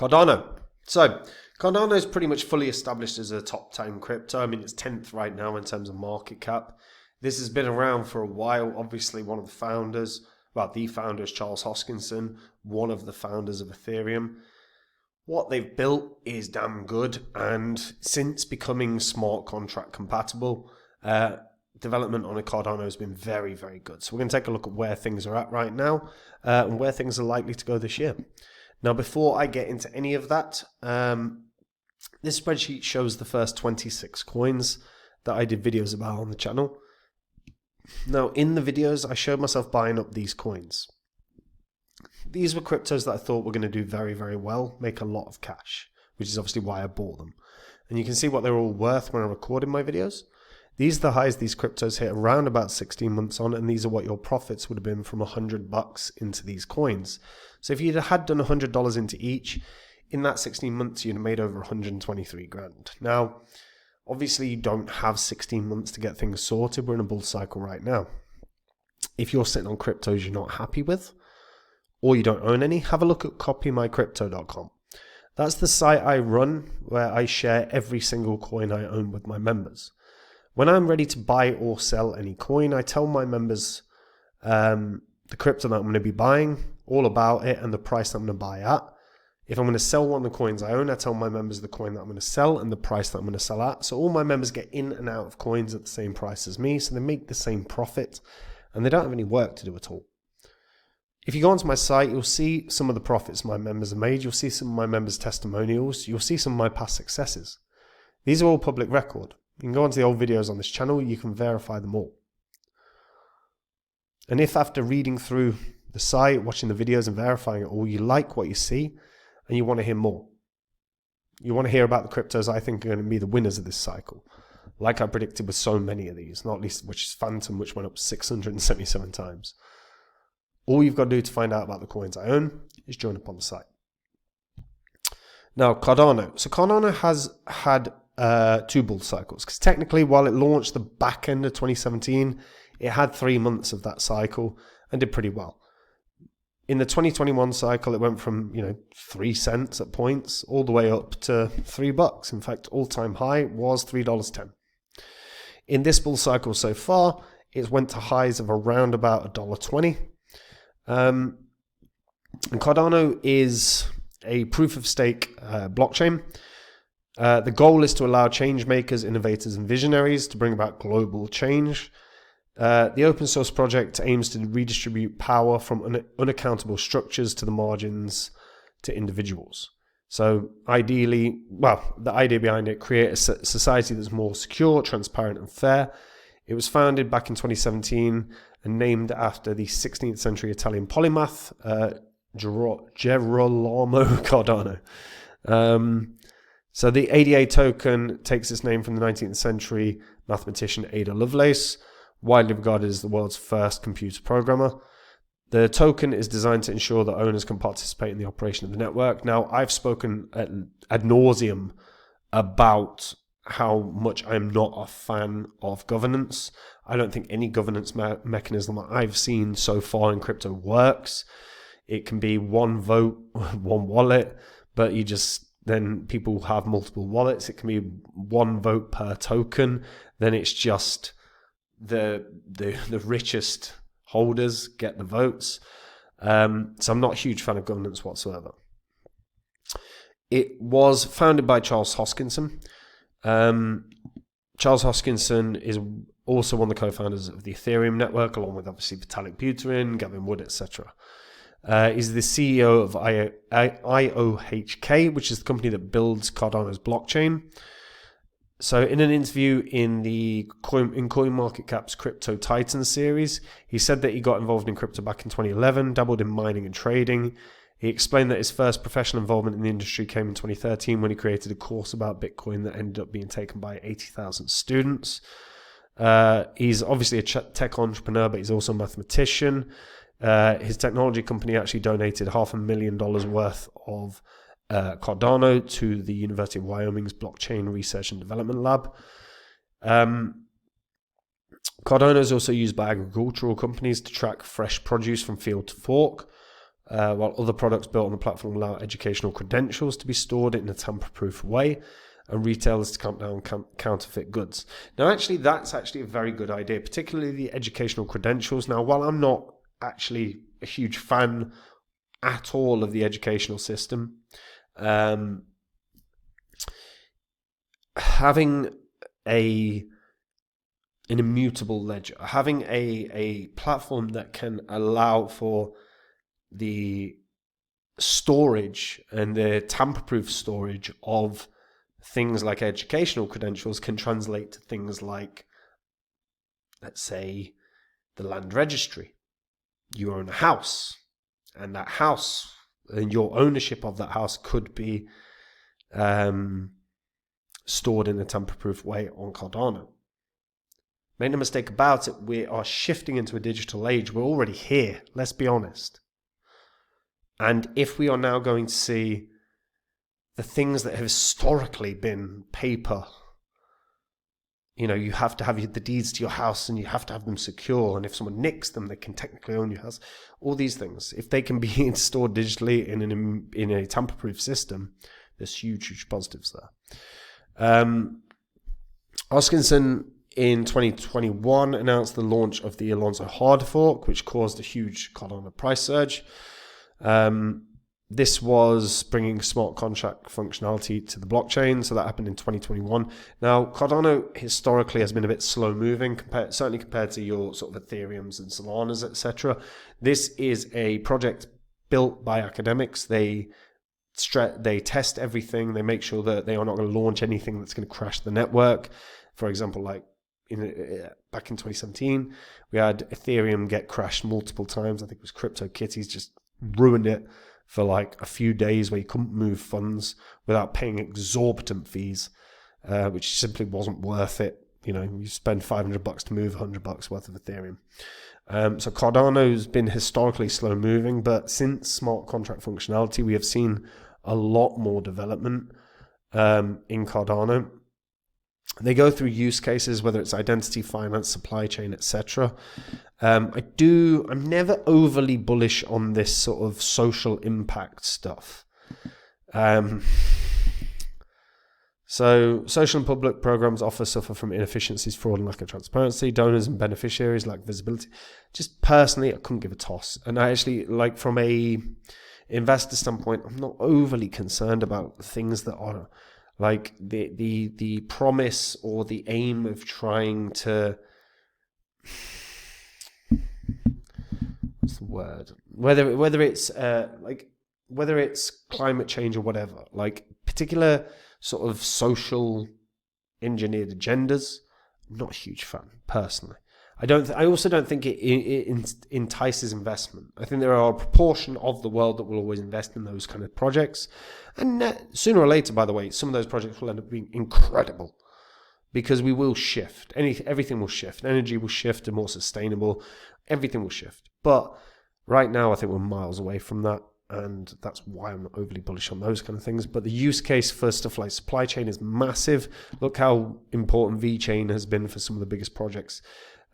Cardano. So Cardano is pretty much fully established as a top 10 crypto. I mean, it's 10th right now in terms of market cap. This has been around for a while. Obviously, one of the founders, the founder is Charles Hoskinson, one of the founders of Ethereum. What they've built is damn good, and since becoming smart contract compatible, development on a Cardano has been very, very good. So we're going to take a look at where things are at right now and where things are likely to go this year. Now, before I get into any of that, this spreadsheet shows the first 26 coins that I did videos about on the channel. Now, in the videos, I showed myself buying up these coins. These were cryptos that I thought were going to do very, very well, make a lot of cash, which is obviously why I bought them. And you can see what they're all worth when I'm recording my videos. These are the highs these cryptos hit around about 16 months on, and these are what your profits would have been from $100 into these coins. So if you had done $100 into each, in that 16 months, you'd have made over 123 grand. Now, obviously, you don't have 16 months to get things sorted. We're in a bull cycle right now. If you're sitting on cryptos you're not happy with, or you don't own any, have a look at copymycrypto.com. That's the site I run where I share every single coin I own with my members. When I'm ready to buy or sell any coin, I tell my members the crypto that I'm going to be buying, all about it, and the price that I'm going to buy at. If I'm going to sell one of the coins I own, I tell my members the coin that I'm going to sell and the price that I'm going to sell at. So all my members get in and out of coins at the same price as me, so they make the same profit, and they don't have any work to do at all. If you go onto my site, you'll see some of the profits my members have made. You'll see some of my members' testimonials. You'll see some of my past successes. These are all public record. You can go onto the old videos on this channel. You can verify them all. And if after reading through the site, watching the videos and verifying it all, you like what you see and you want to hear more, you want to hear about the cryptos I think are going to be the winners of this cycle, like I predicted with so many of these, not least which is Phantom, which went up 677 times. All you've got to do to find out about the coins I own is join up on the site. Now, Cardano. So Cardano has had two bull cycles, because technically, while it launched the back end of 2017, it had 3 months of that cycle and did pretty well. In the 2021 cycle, it went from 3 cents at points all the way up to $3. In fact, all-time high was $3.10. In this bull cycle so far, it went to highs of around about $1.20. And Cardano is a proof-of-stake blockchain. The goal is to allow change makers, innovators, and visionaries to bring about global change. The open source project aims to redistribute power from unaccountable structures to the margins to individuals. So ideally, the idea behind it, create a society that's more secure, transparent, and fair. It was founded back in 2017 and named after the 16th century Italian polymath, Girolamo Cardano. So the ADA token takes its name from the 19th century mathematician Ada Lovelace, widely regarded as the world's first computer programmer. The token is designed to ensure that owners can participate in the operation of the network. Now, I've spoken ad nauseum about how much I'm not a fan of governance. I don't think any governance mechanism that I've seen so far in crypto works. It can be one vote, one wallet, but then people have multiple wallets. It can be one vote per token. Then it's just the richest holders get the votes. So I'm not a huge fan of governance whatsoever. It was founded by Charles Hoskinson. Charles Hoskinson is also one of the co-founders of the Ethereum network, along with obviously Vitalik Buterin, Gavin Wood, etc. He's the CEO of IOHK, which is the company that builds Cardano's blockchain. So in an interview in CoinMarketCap's Crypto Titan series, he said that he got involved in crypto back in 2011, dabbled in mining and trading. He explained that his first professional involvement in the industry came in 2013 when he created a course about Bitcoin that ended up being taken by 80,000 students. He's obviously a tech entrepreneur, but he's also a mathematician. His technology company actually donated $500,000 worth of Cardano to the University of Wyoming's Blockchain Research and Development Lab. Cardano is also used by agricultural companies to track fresh produce from field to fork. while other products built on the platform allow educational credentials to be stored in a tamper-proof way, and retailers to clamp down on counterfeit goods. Now, actually, that's actually a very good idea, particularly the educational credentials. Now, while I'm not actually a huge fan at all of the educational system, having an immutable ledger, having a platform that can allow for the storage and the tamper-proof storage of things like educational credentials can translate to things like, let's say, the land registry. You own a house, and that house and your ownership of that house could be stored in a tamper-proof way on Cardano. Make no mistake about it, we are shifting into a digital age. We're already here, let's be honest. And if we are now going to see the things that have historically been paper, you have to have the deeds to your house and you have to have them secure. And if someone nicks them, they can technically own your house. All these things, if they can be stored digitally in a tamper-proof system, there's huge positives there. Hoskinson in 2021 announced the launch of the Alonzo hard fork, which caused a huge Cardano price surge. This was bringing smart contract functionality to the blockchain, so that happened in 2021. Now, Cardano historically has been a bit slow moving, certainly compared to your sort of Ethereums and Solanas, etc. This is a project built by academics. They test everything. They make sure that they are not going to launch anything that's going to crash the network. For example, like back in 2017, we had Ethereum get crashed multiple times. I think it was CryptoKitties just ruined it for like a few days, where you couldn't move funds without paying exorbitant fees, which simply wasn't worth it. You spend $500 to move $100 worth of Ethereum. So Cardano's been historically slow moving, but since smart contract functionality, we have seen a lot more development in Cardano. They go through use cases, whether it's identity, finance, supply chain, etc. I'm never overly bullish on this sort of social impact stuff. So social and public programs suffer from inefficiencies, fraud, and lack of transparency. Donors and beneficiaries lack visibility. Just personally, I couldn't give a toss. And I actually, like, from a investor standpoint, I'm not overly concerned about things that are like the promise or the aim of trying to, what's the word? Whether it's climate change or whatever, like particular sort of social engineered agendas, I'm not a huge fan personally. I also don't think it entices investment. I think there are a proportion of the world that will always invest in those kind of projects. And sooner or later, by the way, some of those projects will end up being incredible, because we will shift. Everything will shift. Energy will shift to more sustainable. Everything will shift. But right now, I think we're miles away from that. And that's why I'm not overly bullish on those kind of things. But the use case for stuff like supply chain is massive. Look how important VeChain has been for some of the biggest projects,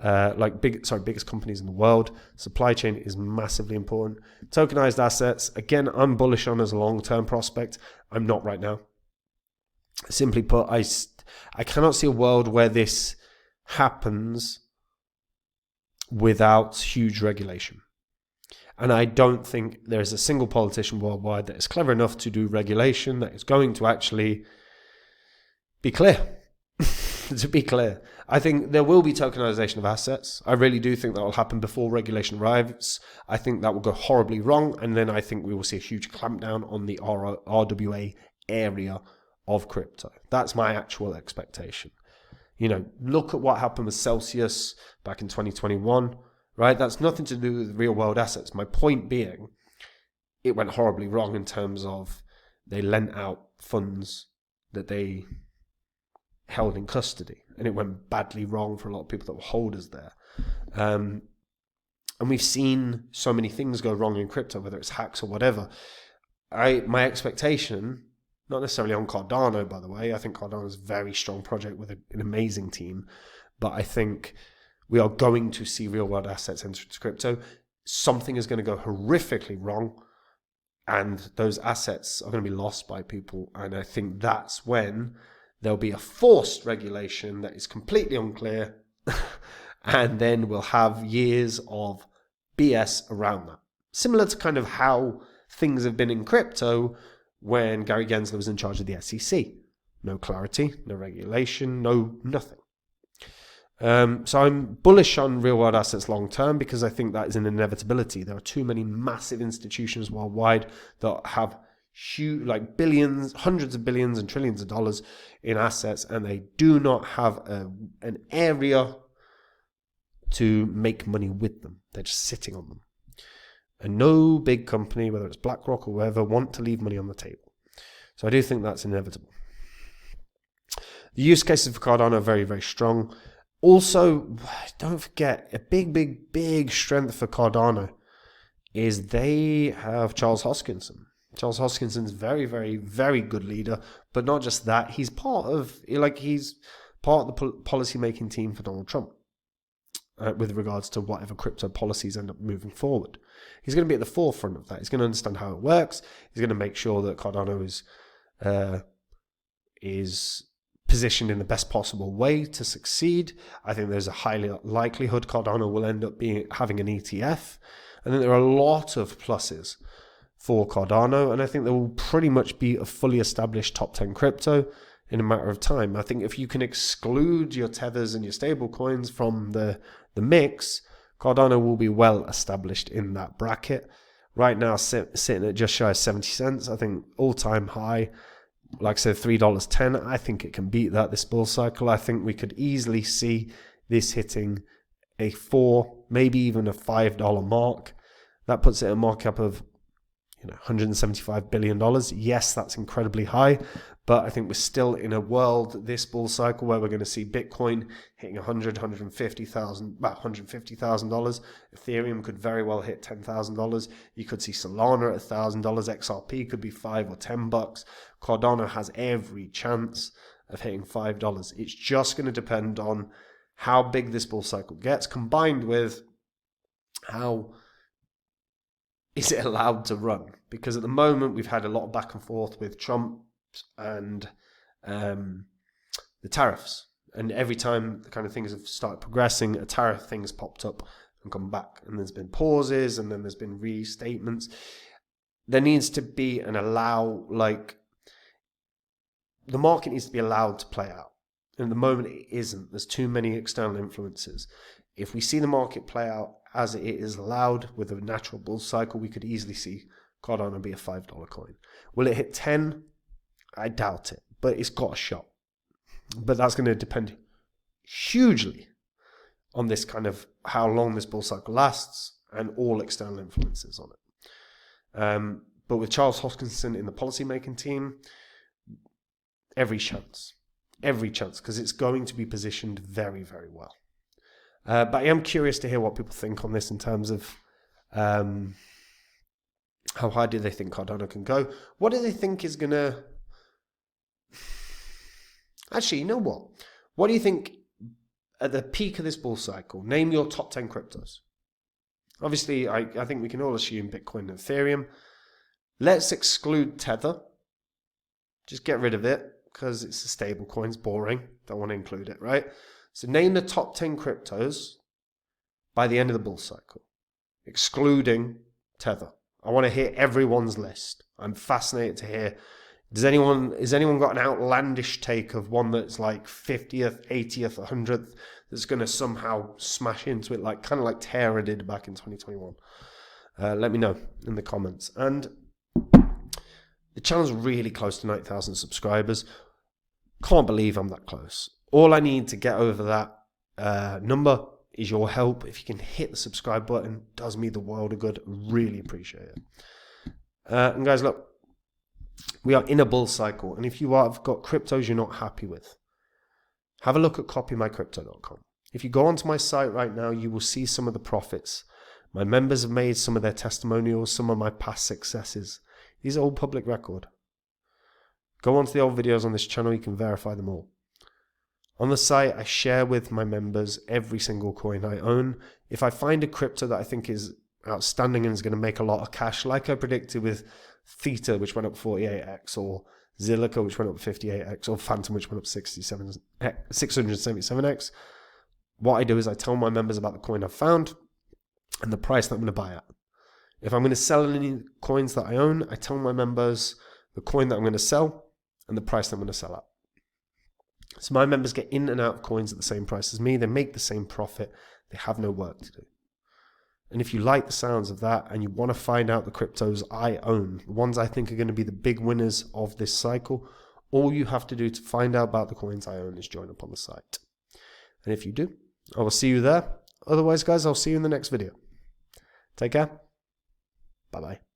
biggest companies in the world. Supply chain is massively important. Tokenized assets, again, I'm bullish on as a long-term prospect. I'm not right now. Simply put, I cannot see a world where this happens without huge regulation. And I don't think there's a single politician worldwide that is clever enough to do regulation that is going to actually be clear. To be clear, I think there will be tokenization of assets. I really do think that will happen before regulation arrives. I think that will go horribly wrong, and then I think we will see a huge clampdown on the RWA area of crypto. That's my actual expectation. Look at what happened with Celsius back in 2021. Right, that's nothing to do with real world assets. My point being, it went horribly wrong in terms of they lent out funds that they held in custody, and it went badly wrong for a lot of people that were holders there. And we've seen so many things go wrong in crypto, whether it's hacks or whatever. My expectation, not necessarily on Cardano, by the way, I think Cardano is a very strong project with an amazing team, but I think we are going to see real world assets enter into crypto. Something is going to go horrifically wrong, and those assets are going to be lost by people. And I think that's when there'll be a forced regulation that is completely unclear, and then we'll have years of BS around that. Similar to kind of how things have been in crypto when Gary Gensler was in charge of the SEC. No clarity, no regulation, no nothing. So I'm bullish on real world assets long term because I think that is an inevitability. There are too many massive institutions worldwide that have huge, like billions, hundreds of billions and trillions of dollars in assets, and they do not have an area to make money with them. They're just sitting on them. And no big company, whether it's BlackRock or whoever, want to leave money on the table. So I do think that's inevitable. The use cases for Cardano are very, very strong. Also, don't forget, a big strength for Cardano is they have Charles Hoskinson. Charles Hoskinson's very, very, very good leader, but not just that, he's part of the policy-making team for Donald Trump with regards to whatever crypto policies end up moving forward. He's going to be at the forefront of that. He's going to understand how it works. He's going to make sure that Cardano is positioned in the best possible way to succeed. I think there's a high likelihood Cardano will end up having an ETF. I think there are a lot of pluses for Cardano, and I think there will pretty much be a fully established top 10 crypto in a matter of time. I think if you can exclude your tethers and your stable coins from the mix, Cardano will be well established in that bracket. Right now, sitting at just shy of 70 cents, I think all-time high, like I said, $3.10. I think it can beat that this bull cycle. I think we could easily see this hitting a $4, maybe even a $5 mark. That puts it at a market cap of $175 billion. Yes, that's incredibly high, but I think we're still in a world this bull cycle where we're going to see Bitcoin hitting $150,000. Ethereum could very well hit $10,000. You could see Solana at $1,000. XRP could be $5 or $10. Cardano has every chance of hitting $5. It's just going to depend on how big this bull cycle gets, combined with how is it allowed to run? Because at the moment we've had a lot of back and forth with Trump and the tariffs. And every time the kind of things have started progressing, a tariff thing's popped up and come back. And there's been pauses and then there's been restatements. There needs to be the market needs to be allowed to play out. And at the moment it isn't. There's too many external influences. If we see the market play out as it is allowed with a natural bull cycle, we could easily see Cardano be a $5 coin. Will it hit 10? I doubt it, but it's got a shot. But that's going to depend hugely on this kind of how long this bull cycle lasts and all external influences on it. But with Charles Hoskinson in the policy-making team, every chance, because it's going to be positioned very, very well. But I am curious to hear what people think on this in terms of how high do they think Cardano can go? What do they think is going to... Actually, you know what? What do you think at the peak of this bull cycle? Name your top 10 cryptos. Obviously, I think we can all assume Bitcoin and Ethereum. Let's exclude Tether. Just get rid of it because it's a stable coin. It's boring. Don't want to include it, right? So name the top 10 cryptos by the end of the bull cycle, excluding Tether. I want to hear everyone's list. I'm fascinated to hear. Has anyone got an outlandish take of one that's like 50th, 80th, 100th that's going to somehow smash into it, kind of like Terra did back in 2021? Let me know in the comments. And the channel's really close to 9,000 subscribers. Can't believe I'm that close. All I need to get over that number is your help. If you can hit the subscribe button, it does me the world of good. Really appreciate it. And guys, look, we are in a bull cycle. And if you have got cryptos you're not happy with, have a look at copymycrypto.com. If you go onto my site right now, you will see some of the profits. My members have made some of their testimonials, some of my past successes. These are all public record. Go onto the old videos on this channel, you can verify them all. On the site, I share with my members every single coin I own. If I find a crypto that I think is outstanding and is going to make a lot of cash, like I predicted with Theta, which went up 48x, or Zilliqa, which went up 58x, or Phantom, which went up 677x. What I do is I tell my members about the coin I've found and the price that I'm going to buy at. If I'm going to sell any coins that I own, I tell my members the coin that I'm going to sell and the price that I'm going to sell at. So my members get in and out of coins at the same price as me. They make the same profit. They have no work to do. And if you like the sounds of that and you want to find out the cryptos I own, the ones I think are going to be the big winners of this cycle, all you have to do to find out about the coins I own is join up on the site. And if you do, I will see you there. Otherwise, guys, I'll see you in the next video. Take care. Bye-bye.